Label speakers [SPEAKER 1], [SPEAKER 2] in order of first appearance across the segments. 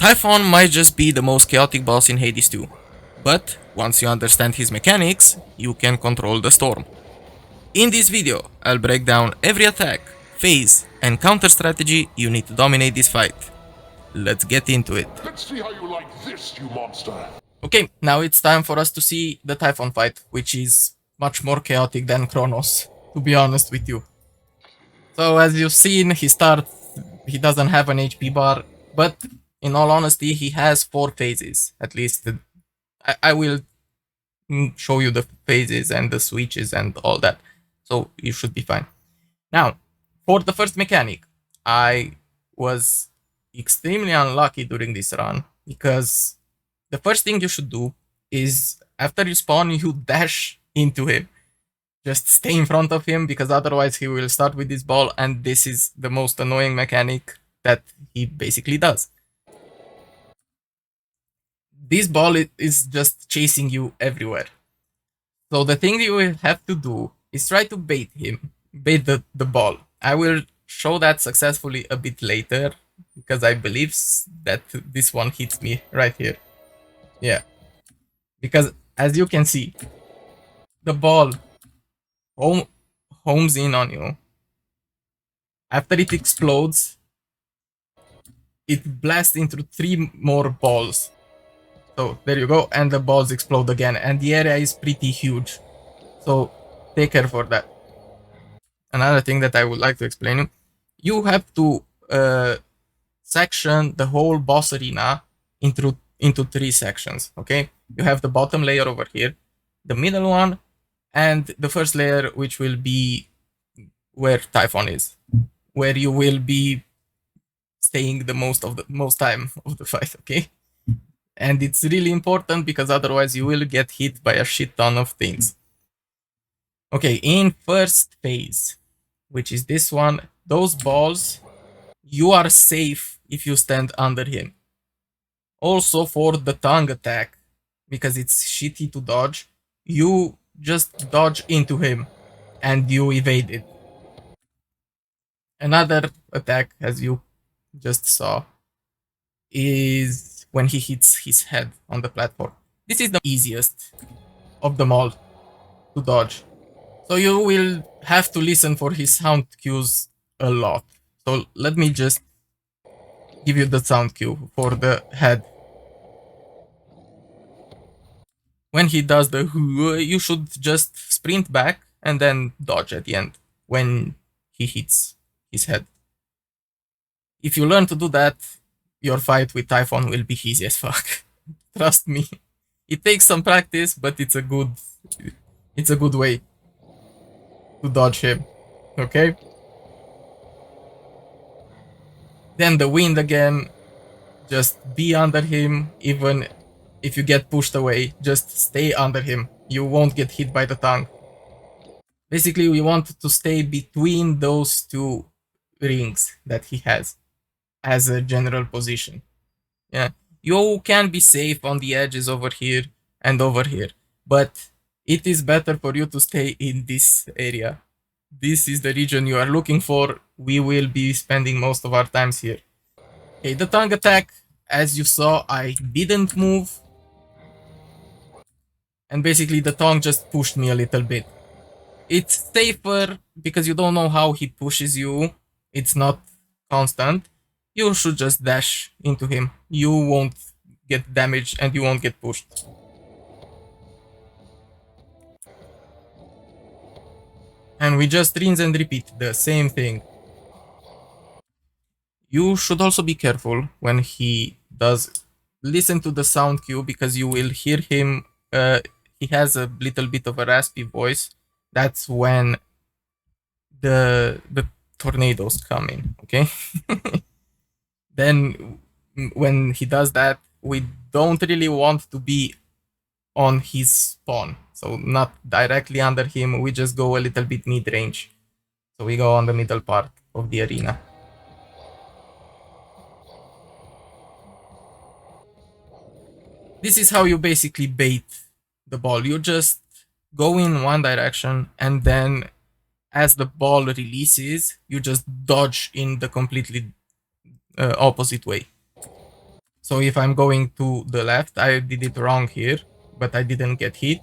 [SPEAKER 1] Typhon might just be the most chaotic boss in Hades 2, but once you understand his mechanics, you can control the storm. In this video, I'll break down every attack, phase, and counter strategy you need to dominate this fight. Let's get into it.
[SPEAKER 2] Let's see how you like this, you monster.
[SPEAKER 1] Okay, now it's time for us to see the Typhon fight, which is much more chaotic than Kronos, to be honest with you. So as you've seen, he doesn't have an HP bar, but in all honesty, he has 4 phases, at least. I will show you the phases and the switches and all that, so you should be fine. Now, for the first mechanic, I was extremely unlucky during this run, because the first thing you should do is, after you spawn, you dash into him. Just stay in front of him, because otherwise he will start with this ball, and this is the most annoying mechanic that he basically does. This ball is just chasing you everywhere. So the thing you will have to do is try to bait the ball. I will show that successfully a bit later, because I believe that this one hits me right here. Yeah. Because as you can see, the ball homes in on you. After it explodes, it blasts into 3 more balls. So there you go, and the balls explode again, and the area is pretty huge. So take care for that. Another thing that I would like to explain you have to section the whole boss arena into 3 sections, okay? You have the bottom layer over here, the middle one, and the first layer, which will be where Typhon is, where you will be staying the most time of the fight, okay? And it's really important, because otherwise you will get hit by a shit ton of things. Okay, in first phase, which is this one, those balls, you are safe if you stand under him. Also for the tongue attack, because it's shitty to dodge, you just dodge into him and you evade it. Another attack, as you just saw, is when he hits his head on the platform. This is the easiest of them all to dodge. So you will have to listen for his sound cues a lot. So let me just give you the sound cue for the head. When he does the you should just sprint back and then dodge at the end when he hits his head. If you learn to do that, your fight with Typhon will be easy as fuck. Trust me. It takes some practice, but it's a good way to dodge him. Okay? Then the wind again. Just be under him. Even if you get pushed away, just stay under him. You won't get hit by the tongue. Basically, we want to stay between those 2 rings that he has as a general position. Yeah, you can be safe on the edges over here and over here, but it is better for you to stay in this area. This is the region you are looking for. We will be spending most of our times here. Okay, the tongue attack, as you saw, I didn't move, and basically the tongue just pushed me a little bit. It's safer because you don't know how he pushes you. It's not constant. You should just dash into him. You won't get damaged and you won't get pushed. And we just rinse and repeat the same thing. You should also be careful when he does listen to the sound cue, because you will hear him. He has a little bit of a raspy voice. That's when the tornadoes come in, okay? Then when he does that, we don't really want to be on his spawn. So not directly under him, we just go a little bit mid-range. So we go on the middle part of the arena. This is how you basically bait the ball. You just go in one direction, and then as the ball releases, you just dodge in the completely opposite way. So if I'm going to the left, I did it wrong here, but I didn't get hit.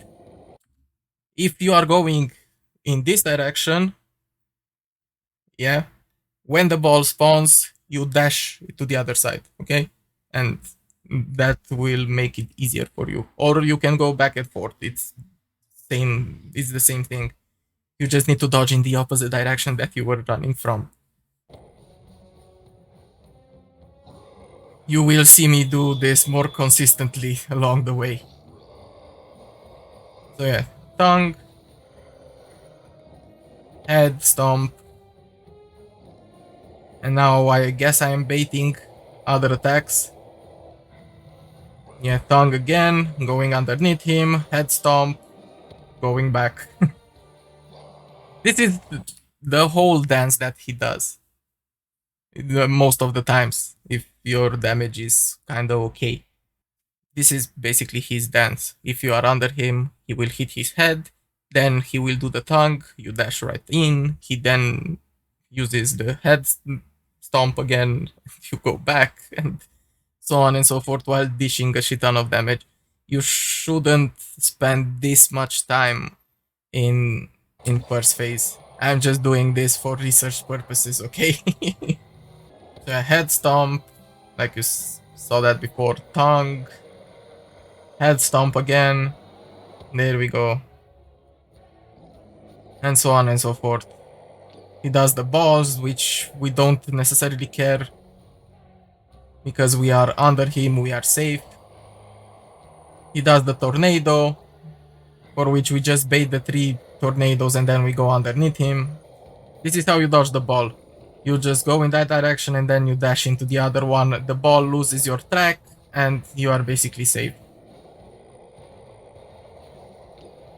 [SPEAKER 1] If you are going in this direction, yeah, when the ball spawns, you dash to the other side, okay? And that will make it easier for you. Or you can go back and forth. It's the same thing. You just need to dodge in the opposite direction that you were running from. You will see me do this more consistently along the way. So yeah, tongue, head, stomp. And now I guess I am baiting other attacks. Yeah, tongue again, going underneath him, head stomp, going back. This is the whole dance that he does. Most of the times, if your damage is kinda okay. This is basically his dance. If you are under him, he will hit his head, then he will do the tongue, you dash right in, he then uses the head stomp again, you go back, and so on and so forth while dishing a shit ton of damage. You shouldn't spend this much time in first phase. I'm just doing this for research purposes, okay? So a head stomp, like you saw that before, tongue, head stomp again, there we go, and so on and so forth. He does the balls, which we don't necessarily care because we are under him, we are safe. He does the tornado, for which we just bait the 3 tornadoes and then we go underneath him. This is how you dodge the ball. You just go in that direction and then you dash into the other one. The ball loses your track and you are basically safe.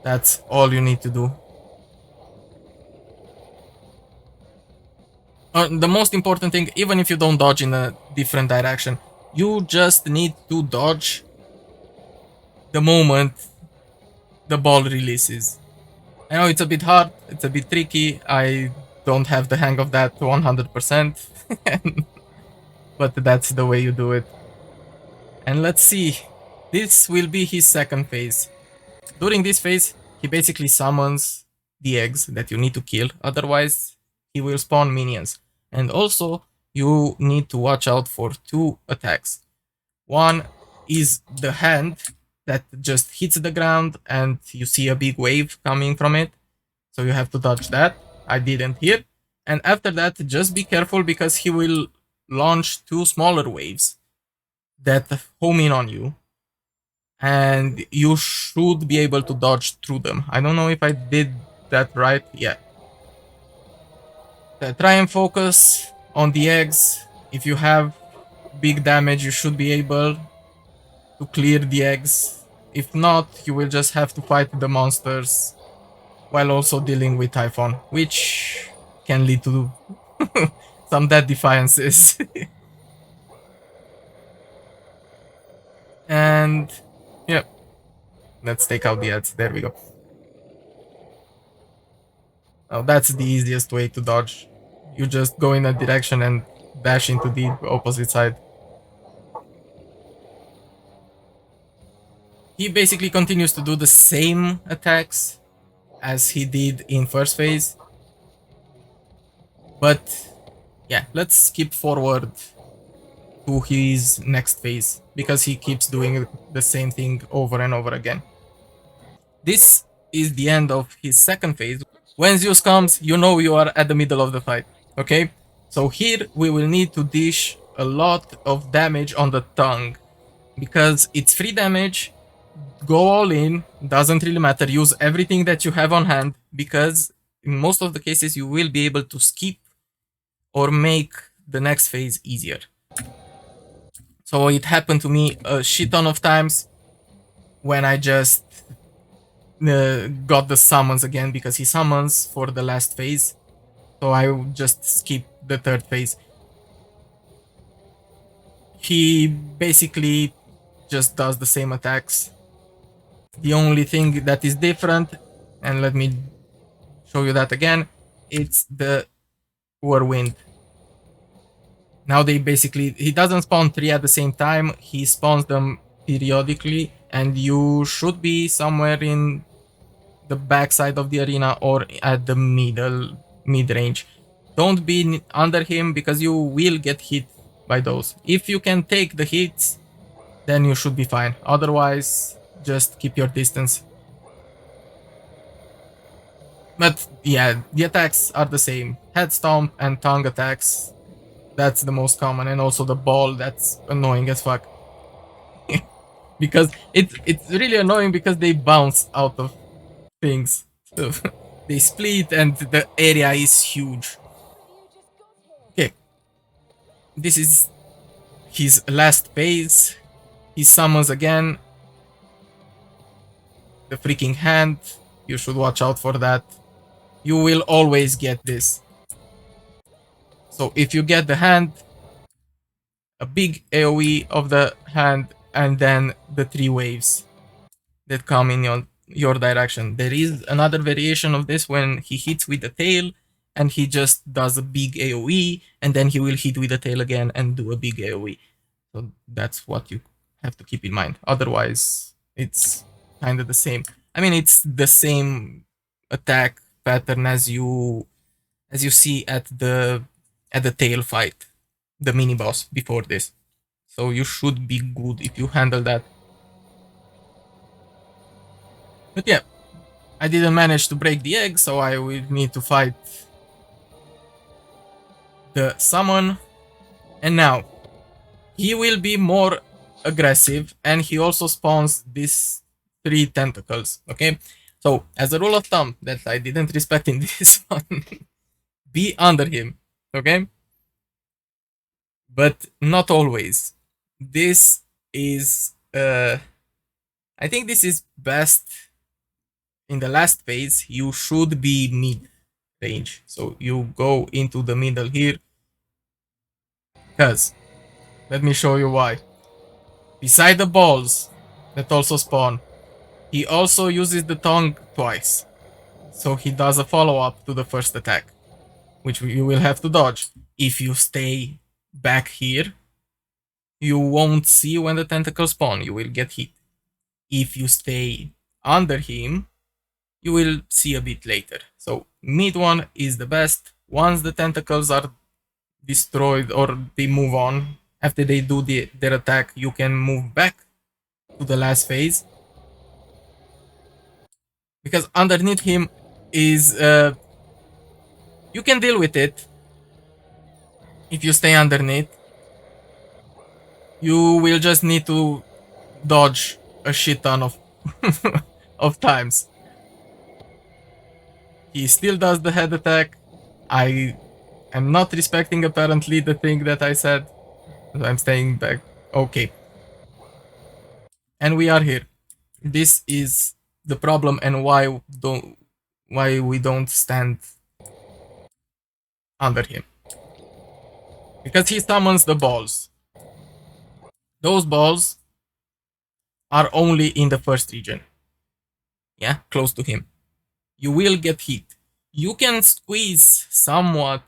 [SPEAKER 1] That's all you need to do. The most important thing, even if you don't dodge in a different direction, you just need to dodge the moment the ball releases. I know it's a bit hard, it's a bit tricky, I don't have the hang of that 100%, but that's the way you do it. And let's see, this will be his second phase. During this phase, he basically summons the eggs that you need to kill, otherwise he will spawn minions. And also, you need to watch out for 2 attacks. One is the hand that just hits the ground and you see a big wave coming from it. So you have to dodge that. I didn't here. And after that, just be careful because he will launch 2 smaller waves that home in on you. And you should be able to dodge through them. I don't know if I did that right. Yeah. Try and focus on the eggs. If you have big damage, you should be able to clear the eggs. If not, you will just have to fight the monsters while also dealing with Typhon, which can lead to some dead defiances. And yeah, let's take out the ads. There we go. Now that's the easiest way to dodge. You just go in a direction and dash into the opposite side. He basically continues to do the same attacks as he did in first phase. But yeah, let's skip forward to his next phase because he keeps doing the same thing over and over again. This is the end of his second phase. When Zeus comes, you know you are at the middle of the fight, okay? So here we will need to dish a lot of damage on the tongue because it's free damage. Go all in, doesn't really matter. Use everything that you have on hand because in most of the cases you will be able to skip or make the next phase easier. So it happened to me a shit ton of times when I just got the summons again because he summons for the last phase. So I just skip the third phase. He basically just does the same attacks. The only thing that is different, and let me show you that again, it's the whirlwind. Now he doesn't spawn 3 at the same time, he spawns them periodically, and you should be somewhere in the backside of the arena or at the mid range. Don't be under him because you will get hit by those. If you can take the hits, then you should be fine. Otherwise, just keep your distance. But yeah, the attacks are the same. Head stomp and tongue attacks. That's the most common, and also the ball. That's annoying as fuck. Because it's really annoying because they bounce out of things. So they split and the area is huge. Okay, this is his last phase. He summons again the freaking hand. You should watch out for that. You will always get this. So if you get the hand, a big AoE of the hand, and then the 3 waves that come in your direction. There is another variation of this when he hits with the tail and he just does a big AoE, and then he will hit with the tail again and do a big AoE. So that's what you have to keep in mind. Otherwise, it's kind of the same. I mean, it's the same attack pattern as you see at the tail fight, the mini boss before this. So you should be good if you handle that. But yeah, I didn't manage to break the egg, so I will need to fight the summon. And now, he will be more aggressive, and he also spawns these 3 tentacles, okay? So, as a rule of thumb that I didn't respect in this one, be under him, okay? But not always. This is, I think this is best in the last phase. You should be mid range. So you go into the middle here. Because, let me show you why. Beside the balls that also spawn, he also uses the tongue twice. So he does a follow-up to the first attack, which you will have to dodge. If you stay back here, you won't see when the tentacles spawn. You will get hit. If you stay under him, you will see a bit later. So mid one is the best. Once the tentacles are destroyed or they move on, after they do their attack, you can move back to the last phase. Because underneath him is... you can deal with it if you stay underneath. You will just need to dodge a shit ton of of times. He still does the head attack. I am not respecting apparently the thing that I said. I'm staying back. Okay. And we are here. This is the problem, and why we don't stand under him. Because he summons the balls. Those balls are only in the first region. Yeah, close to him. You will get hit. You can squeeze somewhat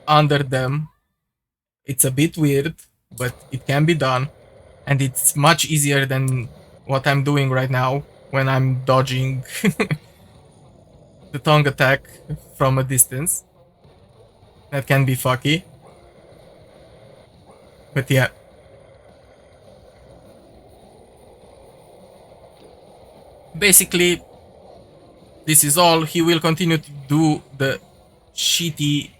[SPEAKER 1] under them. It's a bit weird, but it can be done. And it's much easier than what I'm doing right now when I'm dodging the tongue attack from a distance. That can be fucky. But yeah. Basically, this is all. He will continue to do the shitty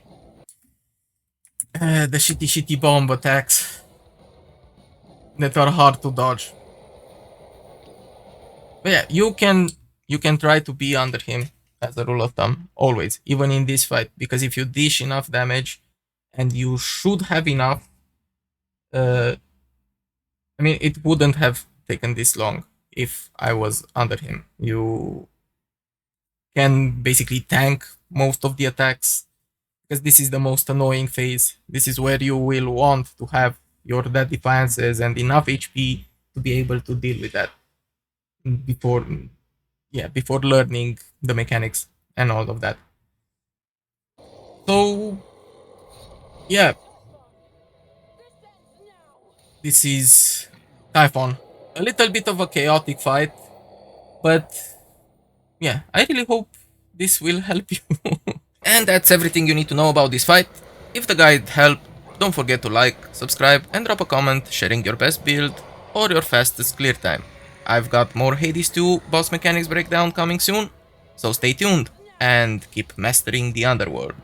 [SPEAKER 1] bomb attacks that are hard to dodge. But yeah, you can try to be under him as a rule of thumb, always, even in this fight, because if you dish enough damage, and you should have enough, I mean, it wouldn't have taken this long if I was under him. You can basically tank most of the attacks, because this is the most annoying phase. This is where you will want to have your dead defiances and enough HP to be able to deal with that before learning the mechanics and all of that. So yeah, this is Typhon. A little bit of a chaotic fight, but yeah, I really hope this will help you. And that's everything you need to know about this fight. If the guide helped, don't forget to like, subscribe, and drop a comment sharing your best build or your fastest clear time. I've got more Hades 2 boss mechanics breakdown coming soon, so stay tuned and keep mastering the underworld.